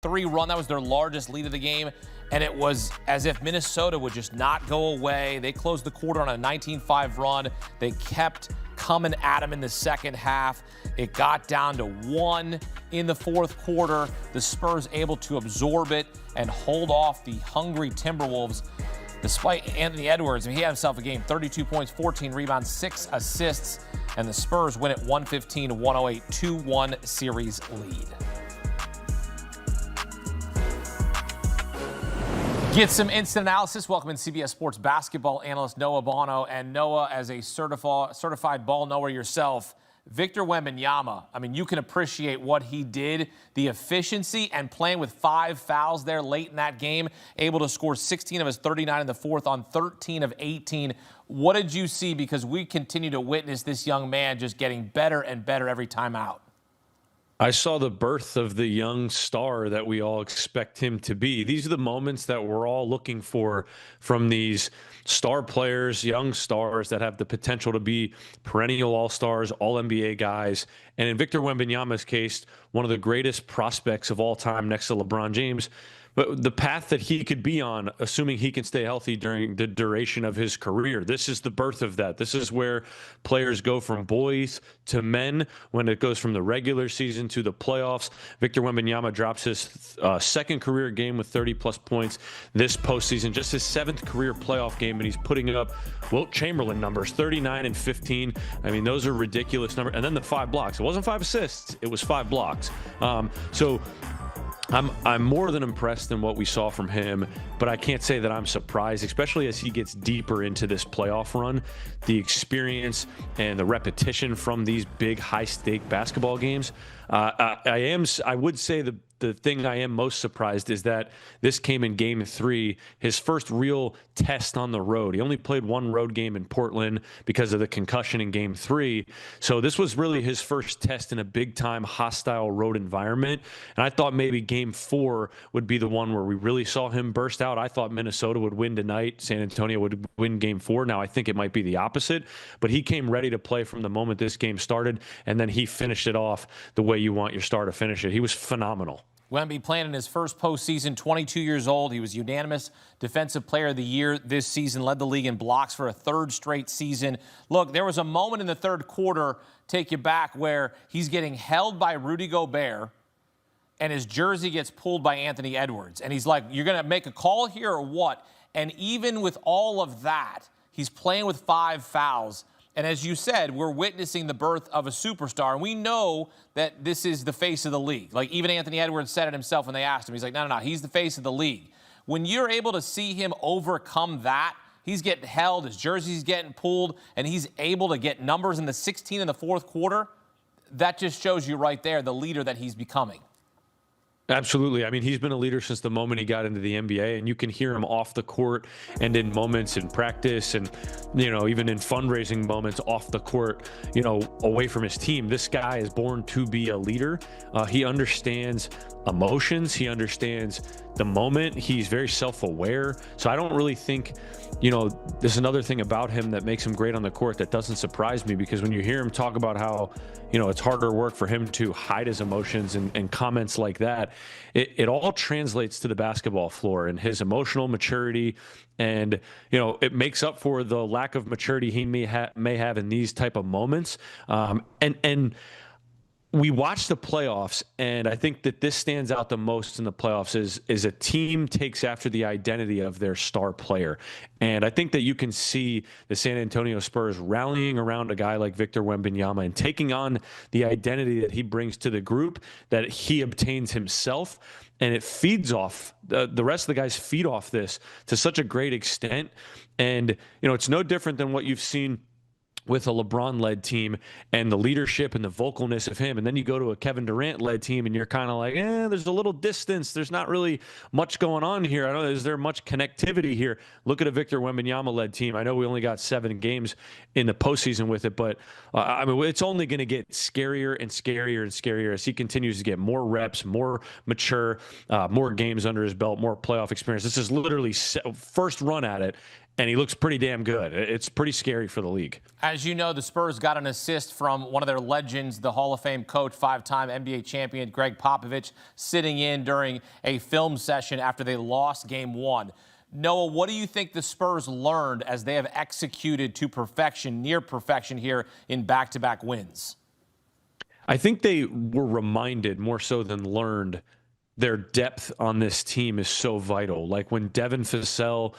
3 run. That was their largest lead of the game, and it was as if Minnesota would just not go away. They closed the quarter on a 19-5 run. They kept coming at them in the second half. It got down to 1 in the fourth quarter. The Spurs able to absorb it and hold off the hungry Timberwolves. Despite Anthony Edwards, he had himself a game, 32 points, 14 rebounds, 6 assists, and the Spurs win it 115-108, 2-1 series lead. Get some instant analysis. Welcome in CBS Sports basketball analyst Noah Bono. And Noah, as a certified ball knower yourself, Victor Wembanyama, I mean, you can appreciate what he did, the efficiency, and playing with 5 fouls there late in that game, able to score 16 of his 39 in the fourth on 13 of 18. What did you see? Because we continue to witness this young man just getting better and better every time out. I saw the birth of the young star that we all expect him to be. These are the moments that we're all looking for from these star players, young stars that have the potential to be perennial all-stars, all-NBA guys. And in Victor Wembanyama's case, one of the greatest prospects of all time next to LeBron James. But the path that he could be on, assuming he can stay healthy during the duration of his career, this is the birth of that. This is where players go from boys to men when it goes from the regular season to the playoffs. Victor Wembanyama drops his second career game with 30-plus points this postseason, just his 7th career playoff game, and he's putting up Wilt Chamberlain numbers, 39 and 15. I mean, those are ridiculous numbers. And then the 5 blocks. It wasn't 5 assists. It was 5 blocks. So I'm more than impressed in what we saw from him, but I can't say that I'm surprised, especially as he gets deeper into this playoff run. The experience and the repetition from these big, high-stake basketball games. I would say the thing I am most surprised is that this came in Game 3, his first real test on the road. He only played 1 road game in Portland because of the concussion in Game 3. So this was really his first test in a big-time hostile road environment. And I thought maybe Game 4 would be the one where we really saw him burst out. I thought Minnesota would win tonight. San Antonio would win Game 4. Now I think it might be the opposite. But he came ready to play from the moment this game started, and then he finished it off the way you want your star to finish it. He was phenomenal. Wemby playing in his first postseason, 22 years old. He was unanimous Defensive Player of the Year this season, led the league in blocks for a 3rd straight season. Look, there was a moment in the 3rd quarter, take you back, where he's getting held by Rudy Gobert, and his jersey gets pulled by Anthony Edwards. And he's like, you're going to make a call here or what? And even with all of that, he's playing with 5 fouls. And as you said, we're witnessing the birth of a superstar. And we know that this is the face of the league. Like even Anthony Edwards said it himself when they asked him. He's like, no, he's the face of the league. When you're able to see him overcome that, he's getting held, his jersey's getting pulled, and he's able to get numbers in the 16 in the fourth quarter, that just shows you right there the leader that he's becoming. Absolutely. I mean, he's been a leader since the moment he got into the NBA, and you can hear him off the court and in moments in practice and, even in fundraising moments off the court, away from his team. This guy is born to be a leader. He understands emotions. He understands the moment. He's very self-aware. So I don't really think, there's another thing about him that makes him great on the court that doesn't surprise me, because when you hear him talk about how, it's harder work for him to hide his emotions and comments like that, it all translates to the basketball floor and his emotional maturity. And, it makes up for the lack of maturity he may have in these type of moments. And we watch the playoffs, and I think that this stands out the most in the playoffs is a team takes after the identity of their star player. And I think that you can see the San Antonio Spurs rallying around a guy like Victor Wembanyama and taking on the identity that he brings to the group, that he obtains himself. And it feeds off, the rest of the guys feed off this to such a great extent. And, it's no different than what you've seen with a LeBron-led team and the leadership and the vocalness of him. And then you go to a Kevin Durant-led team and you're kind of like, there's a little distance. There's not really much going on here. I don't know, is there much connectivity here? Look at a Victor Wembanyama-led team. I know we only got 7 games in the postseason with it, but it's only going to get scarier and scarier and scarier as he continues to get more reps, more mature, more games under his belt, more playoff experience. This is literally first run at it. and he looks pretty damn good. It's pretty scary for the league. As you know, the Spurs got an assist from one of their legends, the Hall of Fame coach, 5-time NBA champion Greg Popovich, sitting in during a film session after they lost Game 1. Noah, what do you think the Spurs learned as they have executed to perfection, near perfection here in back-to-back wins? I think they were reminded more so than learned their depth on this team is so vital. Like when Devin Vassell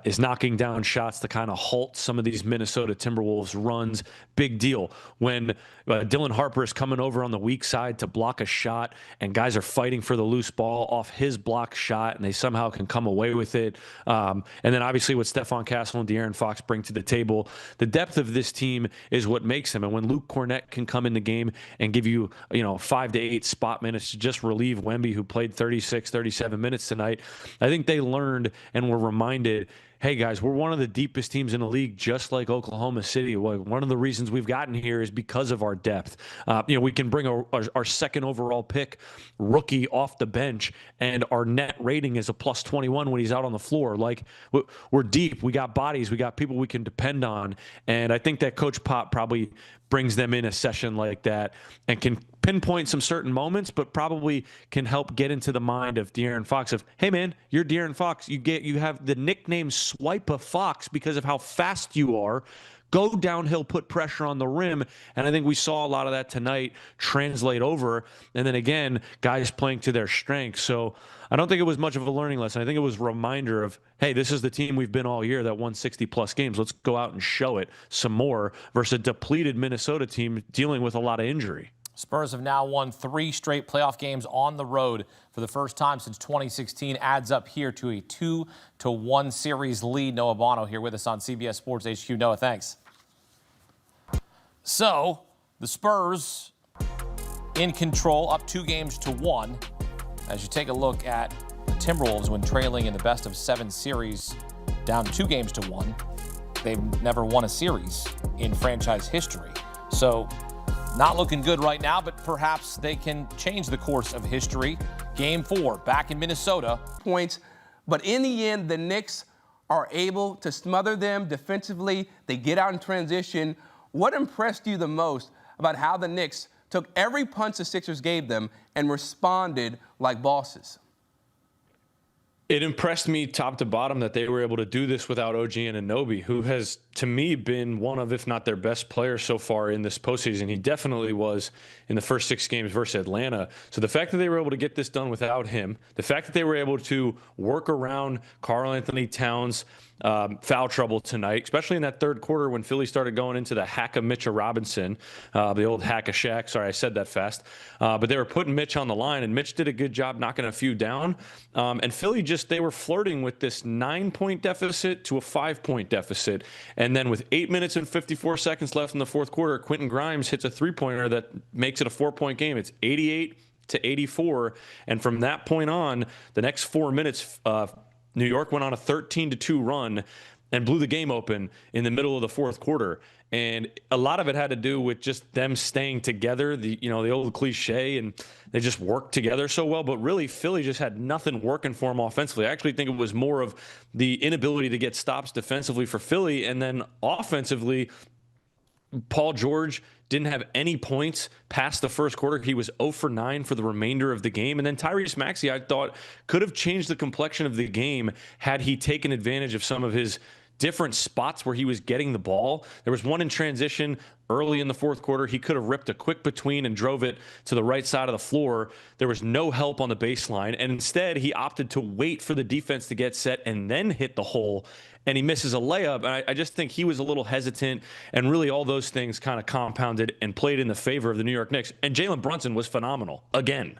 is knocking down shots to kind of halt some of these Minnesota Timberwolves runs, big deal. When Dylan Harper is coming over on the weak side to block a shot and guys are fighting for the loose ball off his block shot and they somehow can come away with it. And then obviously what Stephon Castle and De'Aaron Fox bring to the table, the depth of this team is what makes them. And when Luke Cornett can come in the game and give you, 5 to 8 spot minutes to just relieve Wemby, who played 36, 37 minutes tonight, I think they learned and were reminded, hey, guys, we're one of the deepest teams in the league, just like Oklahoma City. One of the reasons we've gotten here is because of our depth. We can bring our second overall pick rookie off the bench, and our net rating is a plus 21 when he's out on the floor. Like, we're deep. We got bodies. We got people we can depend on. And I think that Coach Pop probably brings them in a session like that and can pinpoint some certain moments, but probably can help get into the mind of De'Aaron Fox of, hey man, you're De'Aaron Fox. You have the nickname Swipe-a Fox because of how fast you are. Go downhill, put pressure on the rim. And I think we saw a lot of that tonight translate over. And then again, guys playing to their strengths. So I don't think it was much of a learning lesson. I think it was a reminder of, hey, this is the team we've been all year that won 60-plus games. Let's go out and show it some more versus a depleted Minnesota team dealing with a lot of injury. Spurs have now won 3 straight playoff games on the road for the first time since 2016. Adds up here to a 2-1 series lead. Noah Bono here with us on CBS Sports HQ. Noah, thanks. So the Spurs in control, up 2-1. As you take a look at the Timberwolves, when trailing in the best of 7 series, down 2-1, they've never won a series in franchise history. So not looking good right now, but perhaps they can change the course of history. Game 4, back in Minnesota. Points, but in the end, the Knicks are able to smother them defensively. They get out in transition. What impressed you the most about how the Knicks took every punch the Sixers gave them and responded like bosses? It impressed me top to bottom that they were able to do this without OG Anunoby, who has, to me, been one of, if not their best players so far in this postseason. He definitely was in the first 6 games versus Atlanta. So the fact that they were able to get this done without him, the fact that they were able to work around Karl Anthony Towns' foul trouble tonight, especially in that third quarter when Philly started going into the hack of Mitchell Robinson, the old hack of Shaq. Sorry, I said that fast. But they were putting Mitch on the line, and Mitch did a good job knocking a few down. And Philly they were flirting with this 9-point deficit to a 5-point deficit. And then with 8 minutes and 54 seconds left in the fourth quarter, Quentin Grimes hits a 3-pointer that makes it a 4-point game. It's 88-84. And from that point on, the next 4 minutes, New York went on a 13-2 run and blew the game open in the middle of the fourth quarter. And a lot of it had to do with just them staying together, the old cliche, and they just worked together so well. But really, Philly just had nothing working for them offensively. I actually think it was more of the inability to get stops defensively for Philly. And then offensively, Paul George didn't have any points past the first quarter. He was 0 for 9 for the remainder of the game. And then Tyrese Maxey, I thought, could have changed the complexion of the game had he taken advantage of some of his different spots where he was getting the ball. There was one in transition early in the fourth quarter. He could have ripped a quick between and drove it to the right side of the floor. There was no help on the baseline. And instead, he opted to wait for the defense to get set and then hit the hole. And he misses a layup. And I just think he was a little hesitant. And really all those things kind of compounded and played in the favor of the New York Knicks. And Jalen Brunson was phenomenal again.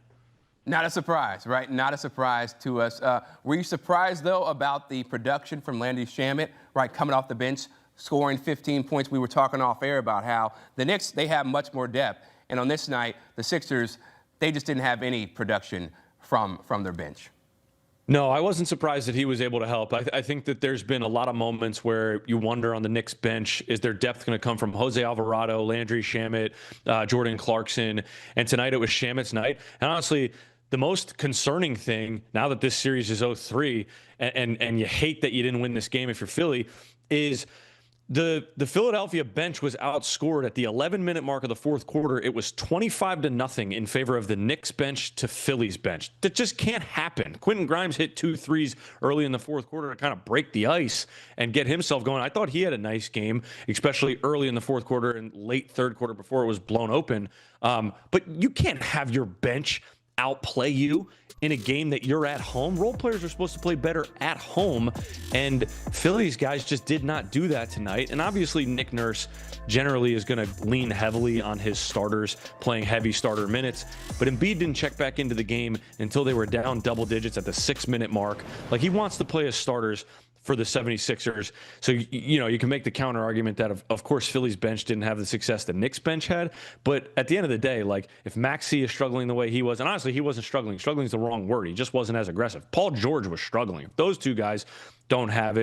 Not a surprise, right? Not a surprise to us. Were you surprised, though, about the production from Landry Shamet, right, coming off the bench, scoring 15 points? We were talking off air about how the Knicks, they have much more depth. And on this night, the Sixers, they just didn't have any production from their bench. No, I wasn't surprised that he was able to help. I think that there's been a lot of moments where you wonder on the Knicks bench, is their depth going to come from Jose Alvarado, Landry Shamet, Jordan Clarkson? And tonight it was Shamet's night. And honestly, the most concerning thing now that this series is 0-3 and you hate that you didn't win this game if you're Philly is the Philadelphia bench was outscored at the 11-minute mark of the fourth quarter. It was 25-0 in favor of the Knicks bench to Philly's bench. That just can't happen. Quentin Grimes hit 2 threes early in the fourth quarter to kind of break the ice and get himself going. I thought he had a nice game, especially early in the fourth quarter and late third quarter before it was blown open. But you can't have your bench outplay you in a game that you're at home. Role players are supposed to play better at home, and Philly's guys just did not do that tonight. And obviously Nick Nurse generally is going to lean heavily on his starters playing heavy starter minutes, but Embiid didn't check back into the game until they were down double digits at the 6-minute mark. Like, he wants to play his starters for the 76ers. So, you can make the counter argument that, of course, Philly's bench didn't have the success the Knicks bench had. But at the end of the day, like, if Maxey is struggling the way he was, and honestly, he wasn't struggling. Struggling is the wrong word. He just wasn't as aggressive. Paul George was struggling. If those two guys don't have it,